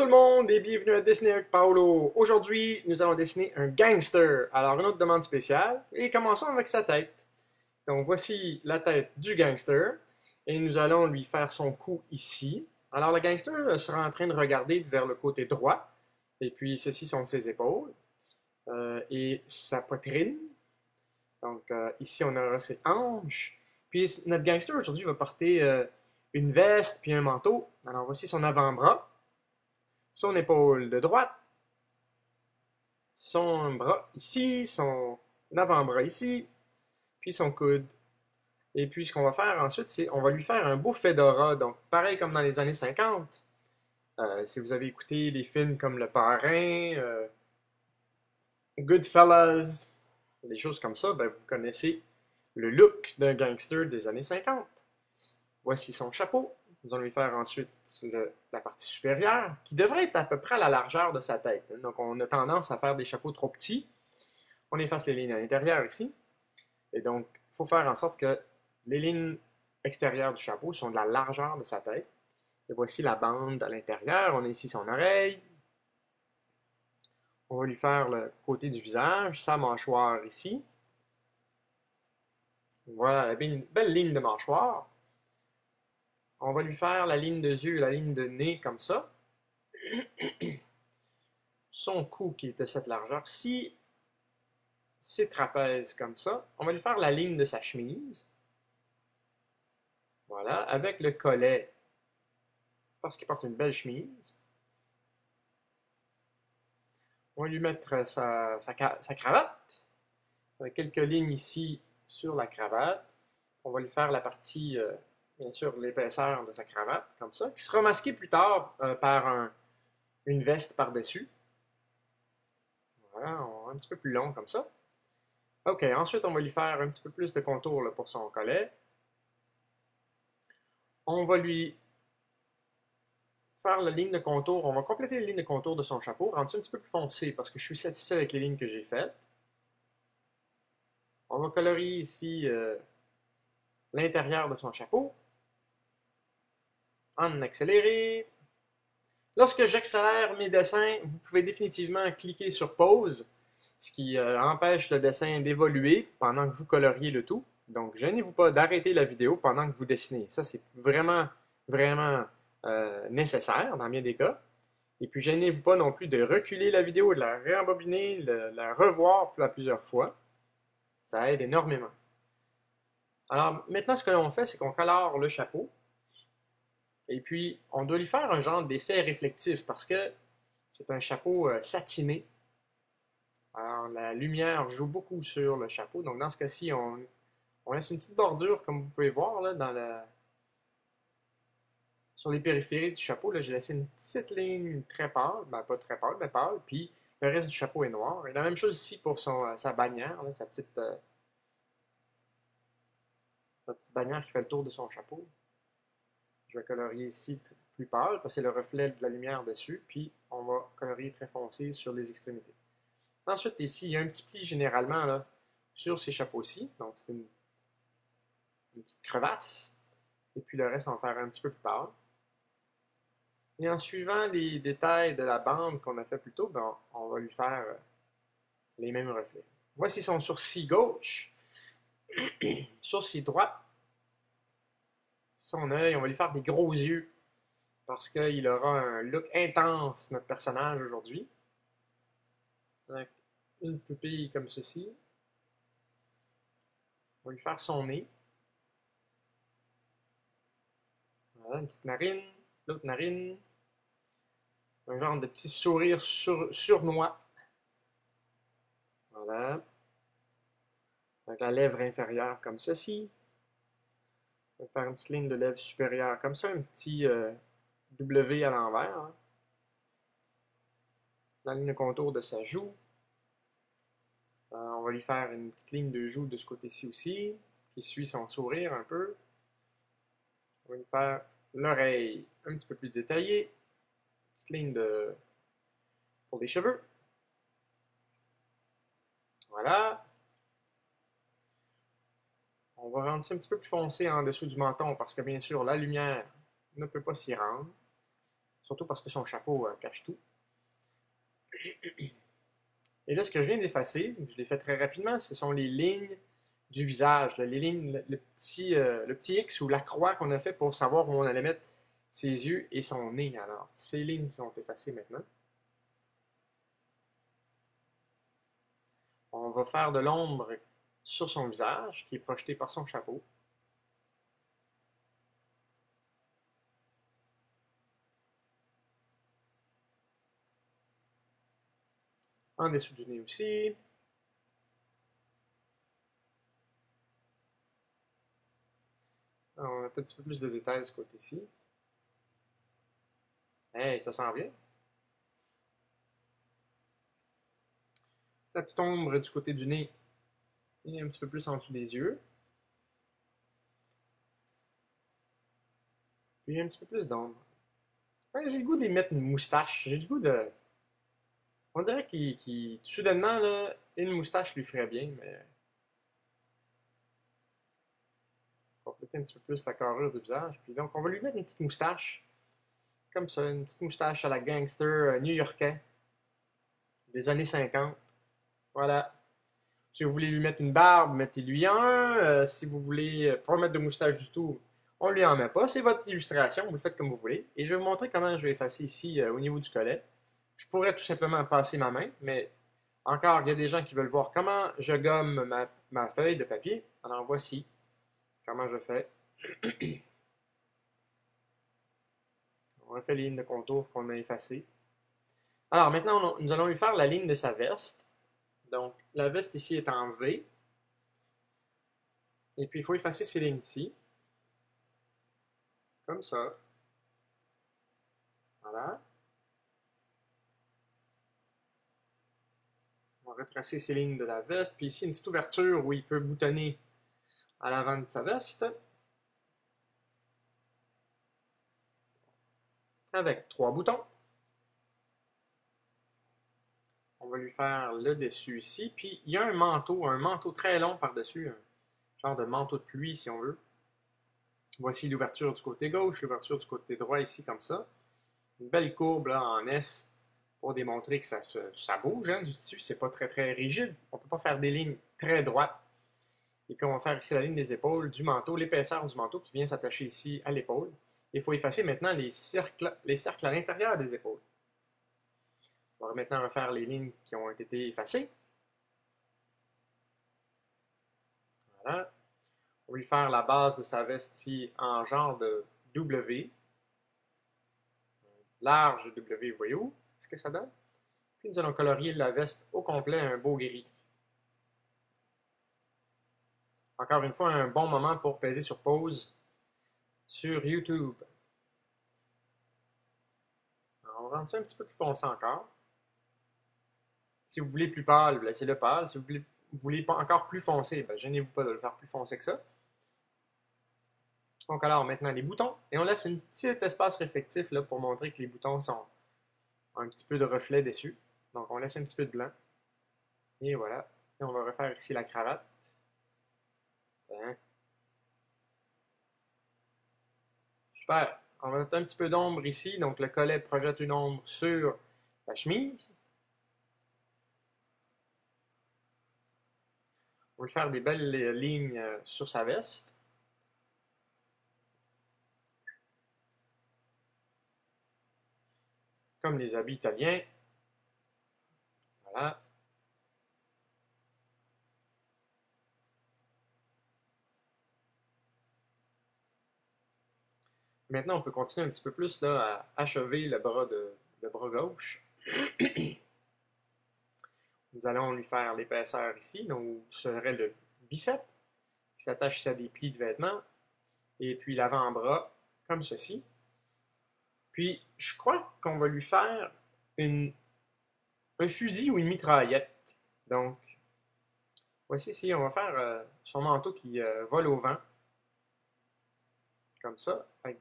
tout le monde et bienvenue à Dessiner avec Paolo. Aujourd'hui, nous allons dessiner un gangster. Alors, une autre demande spéciale et commençons avec sa tête. Donc, voici la tête du gangster et nous allons lui faire son cou ici. Alors, le gangster sera en train de regarder vers le côté droit et puis ceci sont ses épaules et sa poitrine. Donc, ici, on aura ses hanches. Puis, notre gangster aujourd'hui va porter une veste puis un manteau. Alors, voici son avant-bras, son épaule de droite, son bras ici, son avant-bras ici, puis son coude. Et puis, ce qu'on va faire ensuite, c'est on va lui faire un beau fedora. Donc, pareil comme dans les années 50. Si vous avez écouté des films comme Le Parrain, Goodfellas, des choses comme ça, ben, vous connaissez le look d'un gangster des années 50. Voici son chapeau. Nous allons lui faire ensuite la partie supérieure, qui devrait être à peu près à la largeur de sa tête. Donc, on a tendance à faire des chapeaux trop petits. On efface les lignes à l'intérieur ici. Et donc, il faut faire en sorte que les lignes extérieures du chapeau sont de la largeur de sa tête. Et voici la bande à l'intérieur. On a ici son oreille. On va lui faire le côté du visage, sa mâchoire ici. Voilà la belle ligne de mâchoire. On va lui faire la ligne de yeux, la ligne de nez comme ça. Son cou qui est de cette largeur-ci. Ses trapèzes comme ça. On va lui faire la ligne de sa chemise. Voilà, avec le collet, parce qu'il porte une belle chemise. On va lui mettre sa cravate, avec quelques lignes ici sur la cravate. On va lui faire la partie, bien sûr, l'épaisseur de sa cravate, comme ça, qui sera masquée plus tard par une veste par-dessus. Voilà, un petit peu plus long comme ça. OK, ensuite, on va lui faire un petit peu plus de contour là, pour son collet. On va lui faire la ligne de contour. On va compléter les lignes de contour de son chapeau, rendre ça un petit peu plus foncé parce que je suis satisfait avec les lignes que j'ai faites. On va colorier ici l'intérieur de son chapeau en accéléré. Lorsque j'accélère mes dessins, vous pouvez définitivement cliquer sur pause, ce qui empêche le dessin d'évoluer pendant que vous coloriez le tout. Donc, gênez-vous pas d'arrêter la vidéo pendant que vous dessinez. Ça, c'est vraiment, vraiment nécessaire dans bien des cas. Et puis, gênez-vous pas non plus de reculer la vidéo, de la réembobiner, de la revoir plusieurs fois. Ça aide énormément. Alors, maintenant, ce que l'on fait, c'est qu'on colore le chapeau. Et puis, on doit lui faire un genre d'effet réflectif parce que c'est un chapeau satiné. Alors, la lumière joue beaucoup sur le chapeau. Donc, dans ce cas-ci, on laisse une petite bordure, comme vous pouvez voir, là, sur les périphéries du chapeau. J'ai laissé une petite ligne très pâle. Ben, pas très pâle, mais pâle. Puis, le reste du chapeau est noir. Et la même chose ici pour sa bannière, là, sa petite bannière qui fait le tour de son chapeau. Je vais colorier ici plus pâle parce que c'est le reflet de la lumière dessus. Puis, on va colorier très foncé sur les extrémités. Ensuite, ici, il y a un petit pli généralement là, sur ces chapeaux-ci. Donc, c'est une petite crevasse. Et puis, le reste, on va faire un petit peu plus pâle. Et en suivant les détails de la bande qu'on a fait plus tôt, ben, on va lui faire les mêmes reflets. Voici son sourcil gauche. Sourcil droit. Son œil, on va lui faire des gros yeux parce qu'il aura un look intense, notre personnage aujourd'hui. Avec une pupille comme ceci. On va lui faire son nez. Voilà, une petite narine, l'autre narine. Un genre de petit sourire surnois. Voilà. Avec la lèvre inférieure comme ceci. On va faire une petite ligne de lèvre supérieure comme ça, un petit W à l'envers. Hein. La ligne de contour de sa joue. On va lui faire une petite ligne de joue de ce côté-ci aussi, qui suit son sourire un peu. On va lui faire l'oreille un petit peu plus détaillée. Petite ligne pour les cheveux. Voilà. On va rendre ça un petit peu plus foncé en dessous du menton parce que bien sûr la lumière ne peut pas s'y rendre. Surtout parce que son chapeau cache tout. Et là, ce que je viens d'effacer, je l'ai fait très rapidement, ce sont les lignes du visage, là, les lignes, le petit X ou la croix qu'on a fait pour savoir où on allait mettre ses yeux et son nez. Alors, ces lignes sont effacées maintenant. On va faire de l'ombre sur son visage, qui est projeté par son chapeau. En dessous du nez aussi. Alors, on a un petit peu plus de détails de ce côté-ci. Hey, ça sent bien. La petite ombre du côté du nez et un petit peu plus en dessous des yeux. Puis un petit peu plus d'ombre. Ouais, j'ai le goût d'y mettre une moustache. J'ai le goût de. On dirait qu'il soudainement, là, une moustache lui ferait bien, mais compléter un petit peu plus la carrure du visage. Puis donc, on va lui mettre une petite moustache, comme ça, une petite moustache à la gangster new-yorkais des années 50. Voilà. Si vous voulez lui mettre une barbe, mettez-lui un. Si vous voulez pas mettre de moustache du tout, on lui en met pas. C'est votre illustration, vous le faites comme vous voulez. Et je vais vous montrer comment je vais effacer ici au niveau du collet. Je pourrais tout simplement passer ma main, mais encore, il y a des gens qui veulent voir comment je gomme ma feuille de papier. Alors voici comment je fais. On refait les lignes de contour qu'on a effacées. Alors maintenant, nous allons lui faire la ligne de sa veste. Donc, la veste ici est en V. Et puis, il faut effacer ces lignes ici. Comme ça. Voilà. On va retracer ces lignes de la veste. Puis ici, une petite ouverture où il peut boutonner à l'avant de sa veste. Avec 3 boutons. On va lui faire le dessus ici. Puis il y a un manteau très long par-dessus, un genre de manteau de pluie si on veut. Voici l'ouverture du côté gauche, l'ouverture du côté droit ici comme ça. Une belle courbe là, en S pour démontrer que ça bouge hein, du tissu, c'est pas très très rigide. On ne peut pas faire des lignes très droites. Et puis on va faire ici la ligne des épaules du manteau, l'épaisseur du manteau qui vient s'attacher ici à l'épaule. Il faut effacer maintenant les cercles à l'intérieur des épaules. On va maintenant refaire les lignes qui ont été effacées. Voilà. On va lui faire la base de sa veste ici en genre de W. Large W, voyez-vous ce que ça donne? Puis nous allons colorier la veste au complet un beau gris. Encore une fois, un bon moment pour peser sur pause sur YouTube. Alors, on va rendre ça un petit peu plus foncé encore. Si vous voulez plus pâle, laissez-le pâle. Si vous voulez pas encore plus foncé, ben, gênez-vous pas de le faire plus foncé que ça. Donc alors maintenant les boutons, et on laisse un petit espace réflectif là, pour montrer que les boutons ont un petit peu de reflet dessus. Donc on laisse un petit peu de blanc. Et voilà. Et on va refaire ici la cravate. Hein? Super. On va mettre un petit peu d'ombre ici. Donc le collet projette une ombre sur la chemise. On va faire des belles lignes sur sa veste. Comme les habits italiens. Voilà. Maintenant, on peut continuer un petit peu plus là, à achever le bras gauche. Nous allons lui faire l'épaisseur ici, donc où serait le biceps, qui s'attache à des plis de vêtements, et puis l'avant-bras, comme ceci. Puis, je crois qu'on va lui faire un fusil ou une mitraillette. Donc, voici ici, on va faire son manteau qui vole au vent, comme ça, avec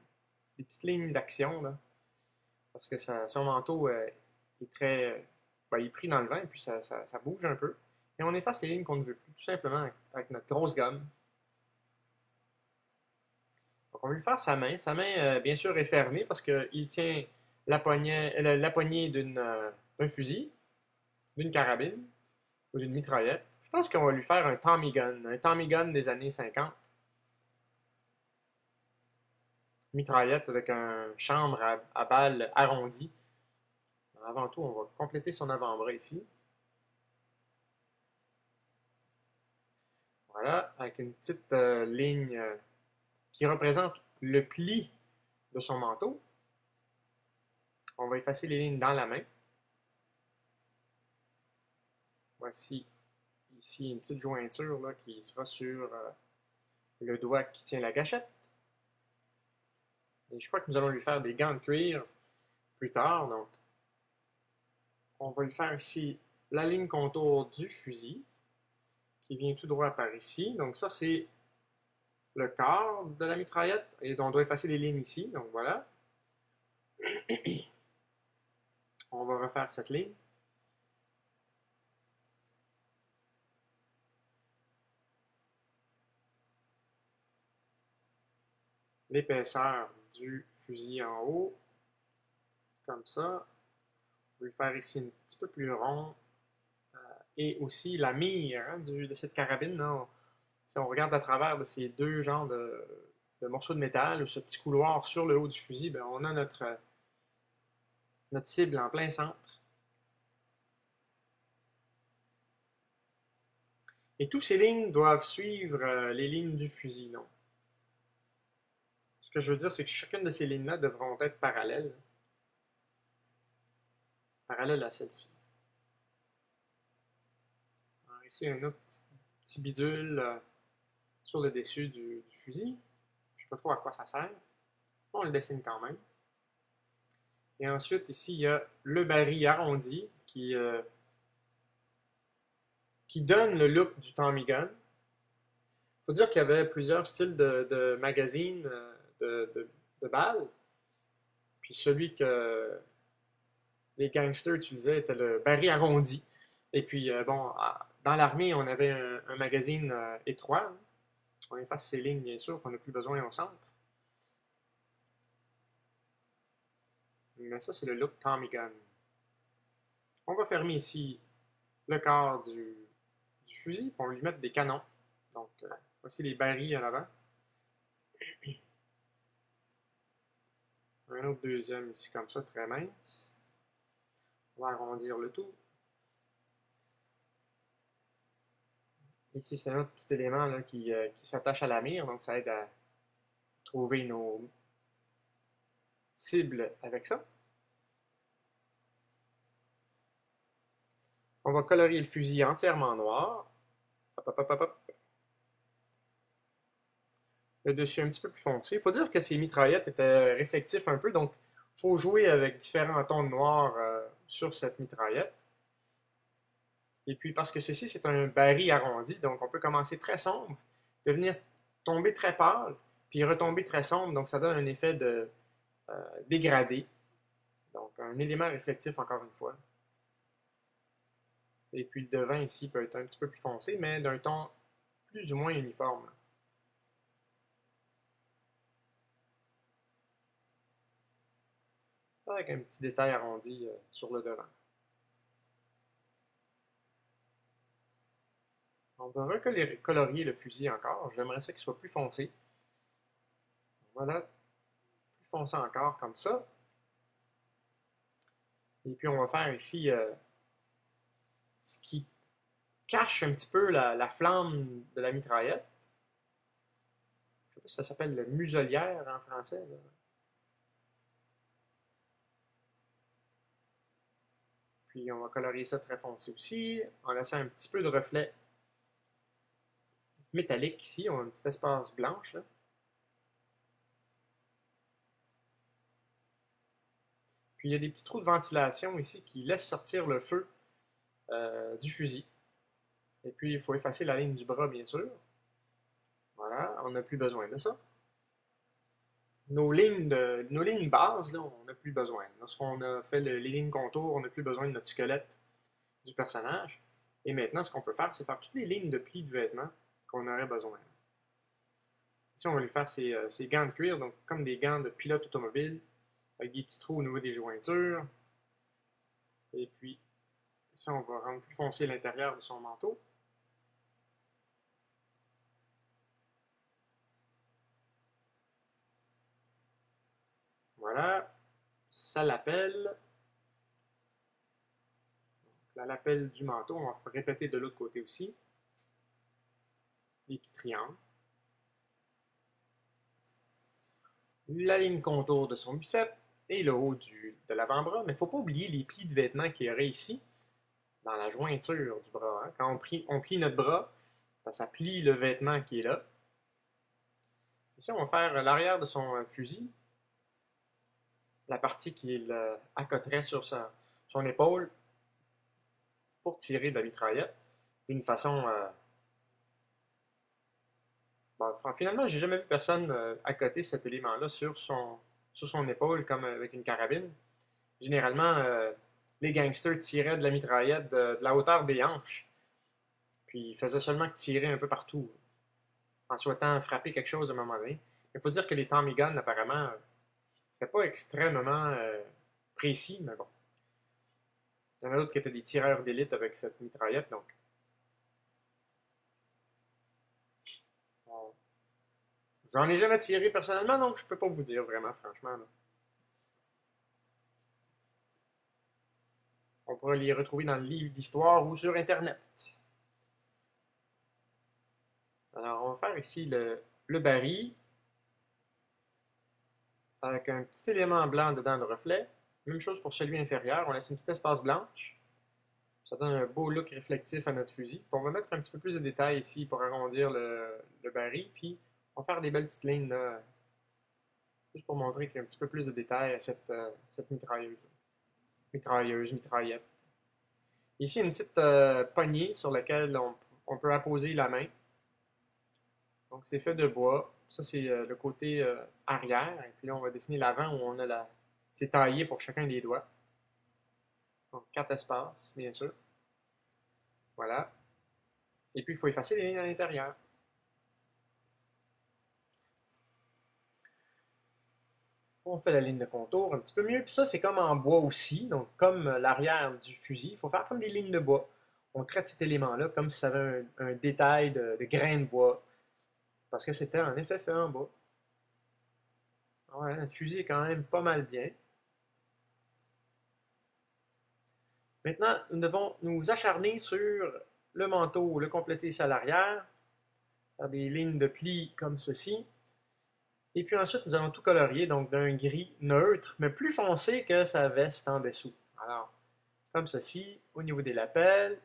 des petites lignes d'action, là, parce que son manteau est très... ben, il est pris dans le vent, et puis ça bouge un peu. Et on efface les lignes qu'on ne veut plus, tout simplement avec notre grosse gomme. Donc, on va lui faire sa main. Sa main, bien sûr, est fermée parce qu'il tient la poignée d'un fusil, d'une carabine ou d'une mitraillette. Je pense qu'on va lui faire un Tommy gun des années 50. Mitraillette avec un chambre à balles arrondi. Avant tout, on va compléter son avant-bras ici. Voilà, avec une petite ligne qui représente le pli de son manteau. On va effacer les lignes dans la main. Voici ici une petite jointure là, qui sera sur le doigt qui tient la gâchette. Et je crois que nous allons lui faire des gants de cuir plus tard. Donc, on va lui faire ici la ligne contour du fusil qui vient tout droit par ici. Donc ça, c'est le corps de la mitraillette. Et on doit effacer les lignes ici. Donc voilà. On va refaire cette ligne. L'épaisseur du fusil en haut. Comme ça. On va lui faire ici un petit peu plus rond. Et aussi la mire hein, de cette carabine. Là, si on regarde à travers de ces deux genres de morceaux de métal ou ce petit couloir sur le haut du fusil, ben, on a notre cible en plein centre. Et toutes ces lignes doivent suivre les lignes du fusil. Donc. Ce que je veux dire, c'est que chacune de ces lignes-là devront être parallèles à celle-ci. Ici, un autre petit bidule sur le dessus du fusil. Je ne sais pas trop à quoi ça sert. On le dessine quand même. Et ensuite, ici, il y a le baril arrondi qui donne le look du Tommy Gun. Il faut dire qu'il y avait plusieurs styles de magazines de balles. Puis celui que les gangsters utilisaient était le baril arrondi. Et puis, bon, dans l'armée, on avait un magazine étroit. On efface ces lignes, bien sûr, qu'on n'a plus besoin au centre. Mais ça, c'est le look Tommy Gun. On va fermer ici le corps du fusil, puis on va lui mettre des canons. Donc, voici les barils en avant. Un autre deuxième ici, comme ça, très mince. On va arrondir le tout. Ici, c'est un autre petit élément là, qui s'attache à la mire, donc ça aide à trouver nos cibles avec ça. On va colorier le fusil entièrement noir. Hop, hop, hop, hop, hop. Le dessus un petit peu plus foncé. Il faut dire que ces mitraillettes étaient réflectifs un peu, donc il faut jouer avec différents tons de noir sur cette mitraillette. Et puis parce que ceci, c'est un baril arrondi, donc on peut commencer très sombre, devenir tomber très pâle, puis retomber très sombre, donc ça donne un effet de dégradé. Donc un élément réflectif encore une fois. Et puis le devant ici peut être un petit peu plus foncé, mais d'un ton plus ou moins uniforme. Avec un petit détail arrondi sur le devant. On va recolorier le fusil encore. J'aimerais ça qu'il soit plus foncé. Voilà, plus foncé encore comme ça. Et puis on va faire ici ce qui cache un petit peu la flamme de la mitraillette. Je ne sais pas si ça s'appelle le muselière en français. Là. Puis on va colorier ça très foncé aussi, en laissant un petit peu de reflet métallique ici. On a un petit espace blanche. Là. Puis il y a des petits trous de ventilation ici qui laissent sortir le feu du fusil. Et puis il faut effacer la ligne du bras, bien sûr. Voilà, on n'a plus besoin de ça. Nos lignes bases, là, on n'a plus besoin. Lorsqu'on a fait les lignes contours, on n'a plus besoin de notre squelette du personnage. Et maintenant, ce qu'on peut faire, c'est faire toutes les lignes de plis de vêtements qu'on aurait besoin. Ici, on va lui faire ces gants de cuir, donc comme des gants de pilote automobile. avec des petits trous au niveau des jointures. Et puis, ça, on va rendre plus foncé l'intérieur de son manteau. Voilà, ça l'appelle. La lapelle du manteau, on va répéter de l'autre côté aussi. Les petits triangles. La ligne contour de son biceps et le haut de l'avant-bras. Mais il ne faut pas oublier les plis de vêtements qu'il y aurait ici, dans la jointure du bras. Hein. Quand on plie notre bras, ça plie le vêtement qui est là. Ici, on va faire l'arrière de son fusil, la partie qui accoterait sur son épaule pour tirer de la mitraillette d'une façon. Bon, finalement, j'ai jamais vu personne accoter cet élément-là sur son épaule comme avec une carabine. Généralement, les gangsters tiraient de la mitraillette de la hauteur des hanches, puis ils faisaient seulement que tirer un peu partout, en souhaitant frapper quelque chose à un moment donné. Il faut dire que les Tommy Guns, apparemment, c'était pas extrêmement précis, mais bon. Il y en a d'autres qui étaient des tireurs d'élite avec cette mitraillette, donc. J'en ai jamais tiré personnellement, donc je peux pas vous dire vraiment, franchement. Là. On pourra les retrouver dans le livre d'histoire ou sur Internet. Alors, on va faire ici le baril avec un petit élément blanc dedans de reflet. Même chose pour celui inférieur, on laisse une petite espace blanche. Ça donne un beau look réflectif à notre fusil. Puis on va mettre un petit peu plus de détails ici pour arrondir le baril. Puis on va faire des belles petites lignes là, juste pour montrer qu'il y a un petit peu plus de détails à cette mitrailleuse. Mitraillette. Ici, une petite poignée sur laquelle on peut apposer la main. Donc c'est fait de bois. Ça, c'est le côté arrière. Et puis là, on va dessiner l'avant où on a c'est taillé pour chacun des doigts. Donc 4 espaces, bien sûr. Voilà. Et puis, il faut effacer les lignes à l'intérieur. On fait la ligne de contour un petit peu mieux. Puis ça, c'est comme en bois aussi. Donc, comme l'arrière du fusil, il faut faire comme des lignes de bois. On traite cet élément-là comme si ça avait un détail de grains de bois. Parce que c'était en effet fait en bois. Ouais, notre fusil est quand même pas mal bien. Maintenant, nous devons nous acharner sur le manteau, le compléter ici à l'arrière, faire des lignes de plis comme ceci. Et puis ensuite, nous allons tout colorier, donc d'un gris neutre, mais plus foncé que sa veste en dessous. Alors, comme ceci, au niveau des lapels,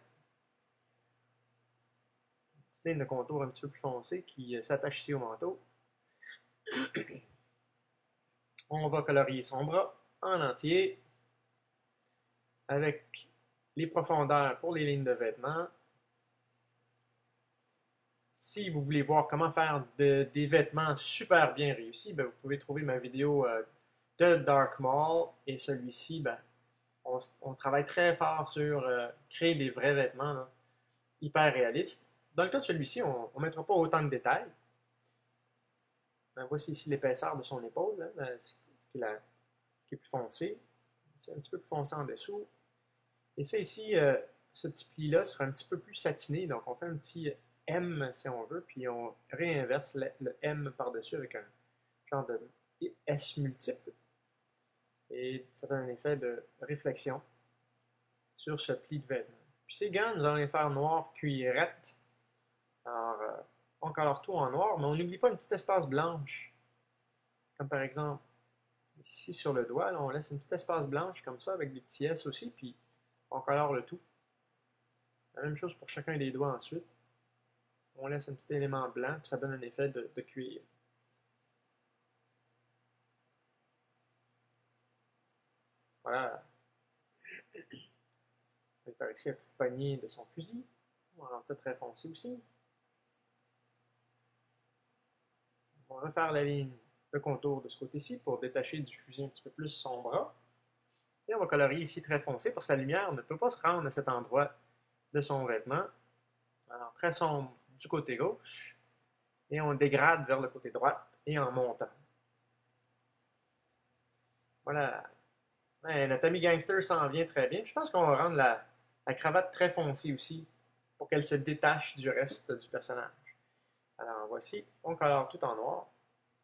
une petite ligne de contour un petit peu plus foncée qui s'attache ici au manteau. On va colorier son bras en entier avec les profondeurs pour les lignes de vêtements. Si vous voulez voir comment faire des vêtements super bien réussis, ben, vous pouvez trouver ma vidéo de Dark Maul et celui-ci, ben, on travaille très fort sur créer des vrais vêtements là, hyper réalistes. Dans le cas de celui-ci, on ne mettra pas autant de détails. Ben, voici ici l'épaisseur de son épaule, là, ce qui est plus foncé. C'est un petit peu plus foncé en dessous. Et ça ici, ce petit pli-là sera un petit peu plus satiné. Donc on fait un petit M si on veut, puis on réinverse le M par-dessus avec un genre de S multiple. Et ça donne un effet de réflexion sur ce pli de vêtement. Puis ces gants, nous allons les faire noir cuirette. Alors, on colore tout en noir, mais on n'oublie pas une petite espace blanche. Comme par exemple, ici sur le doigt, là, on laisse une petite espace blanche comme ça, avec des petits S aussi, puis on colore le tout. La même chose pour chacun des doigts ensuite. On laisse un petit élément blanc, puis ça donne un effet de cuir. Voilà. On va faire ici la petite poignée de son fusil. On va rendre ça très foncé aussi. On va refaire la ligne de contour de ce côté-ci pour détacher du fusil un petit peu plus son bras. Et on va colorier ici très foncé parce que la lumière ne peut pas se rendre à cet endroit de son vêtement. Alors, très sombre du côté gauche. Et on dégrade vers le côté droit et en montant. Voilà. Ouais, notre ami gangster s'en vient très bien. Puis je pense qu'on va rendre la cravate très foncée aussi pour qu'elle se détache du reste du personnage. Alors voici, on colore tout en noir,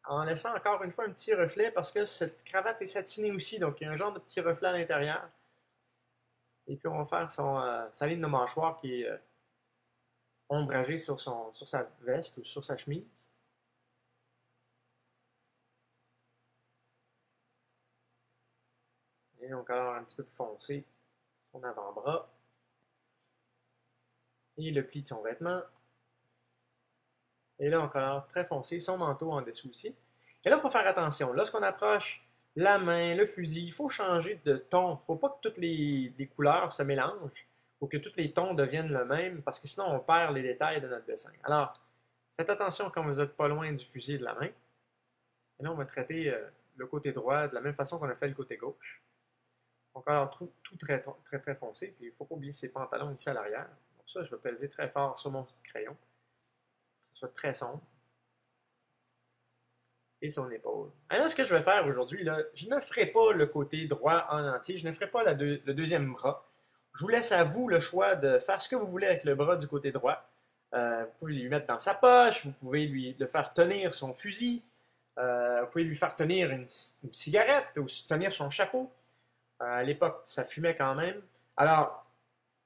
en laissant encore une fois un petit reflet parce que cette cravate est satinée aussi, donc il y a un genre de petit reflet à l'intérieur. Et puis on va faire sa ligne de mâchoire qui est ombragée sur sa veste ou sur sa chemise. Et on colore un petit peu plus foncé son avant-bras et le pli de son vêtement. Et là, on colore très foncé son manteau en dessous aussi. Et là, il faut faire attention. Lorsqu'on approche la main, le fusil, il faut changer de ton. Il ne faut pas que toutes les couleurs se mélangent. Il faut que tous les tons deviennent le même parce que sinon, on perd les détails de notre dessin. Alors, faites attention quand vous n'êtes pas loin du fusil et de la main. Et là, on va traiter le côté droit de la même façon qu'on a fait le côté gauche. On colore tout très, très, très foncé. Puis, il ne faut pas oublier ses pantalons ici à l'arrière. Pour ça, je vais peser très fort sur mon crayon. Que ce soit très sombre. Et son épaule. Alors, ce que je vais faire aujourd'hui, là, je ne ferai pas le côté droit en entier. Je ne ferai pas le deuxième bras. Je vous laisse à vous le choix de faire ce que vous voulez avec le bras du côté droit. Vous pouvez lui mettre dans sa poche, vous pouvez le faire tenir son fusil, vous pouvez lui faire tenir une cigarette ou tenir son chapeau. À l'époque, ça fumait quand même. Alors,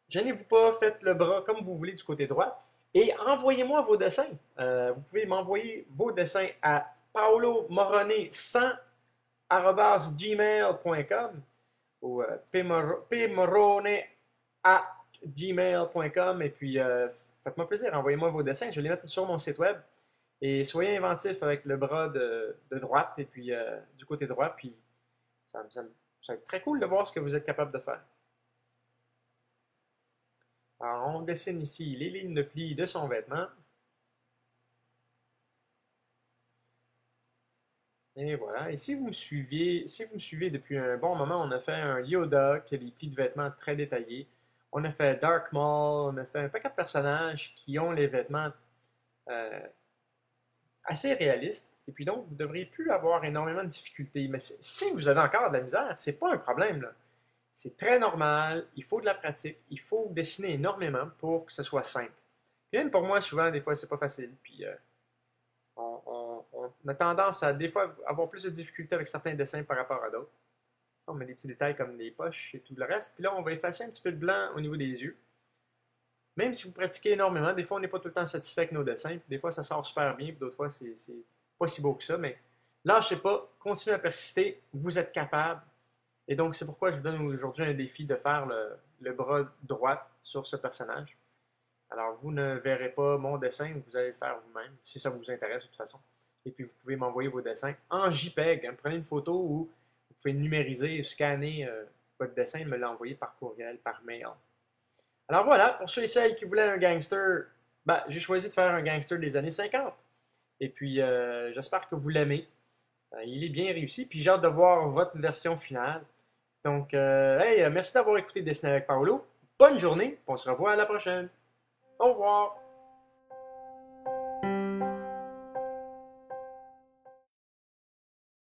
gênez-vous pas, faites le bras comme vous voulez du côté droit et envoyez-moi vos dessins. Vous pouvez m'envoyer vos dessins à paolomorone100@gmail.com ou pmorone@gmail.com et puis faites-moi plaisir, envoyez-moi vos dessins, je vais les mettre sur mon site web et soyez inventifs avec le bras de droite et puis du côté droit, puis ça va être très cool de voir ce que vous êtes capable de faire. Alors, on dessine ici les lignes de pli de son vêtement. Et voilà. Et si vous me suivez depuis un bon moment, on a fait un Yoda qui a des plis de vêtements très détaillés. On a fait Dark Maul, on a fait un paquet de personnages qui ont les vêtements euh, assez réalistes. Et puis donc, vous ne devriez plus avoir énormément de difficultés. Mais si vous avez encore de la misère, c'est pas un problème, là. C'est très normal, il faut de la pratique, il faut dessiner énormément pour que ce soit simple. Puis même pour moi, souvent, des fois, c'est pas facile. Puis on a tendance à des fois avoir plus de difficultés avec certains dessins par rapport à d'autres. On met des petits détails comme les poches et tout le reste. Puis là, on va effacer un petit peu de blanc au niveau des yeux. Même si vous pratiquez énormément, des fois, on n'est pas tout le temps satisfait avec nos dessins. Puis des fois, ça sort super bien. Puis d'autres fois, c'est pas si beau que ça. Mais lâchez pas, continuez à persister. Vous êtes capable. Et donc, c'est pourquoi je vous donne aujourd'hui un défi de faire le bras droit sur ce personnage. Alors, vous ne verrez pas mon dessin, vous allez le faire vous-même, si ça vous intéresse de toute façon. Et puis, vous pouvez m'envoyer vos dessins en JPEG. Hein. Prenez une photo ou vous pouvez numériser, scanner votre dessin et me l'envoyer par courriel, par mail. Alors voilà, pour ceux et celles qui voulaient un gangster, ben, j'ai choisi de faire un gangster des années 50. Et puis, j'espère que vous l'aimez. Il est bien réussi. Puis, j'ai hâte de voir votre version finale. Donc, hey, merci d'avoir écouté Dessiner avec Paolo. Bonne journée. On se revoit à la prochaine. Au revoir.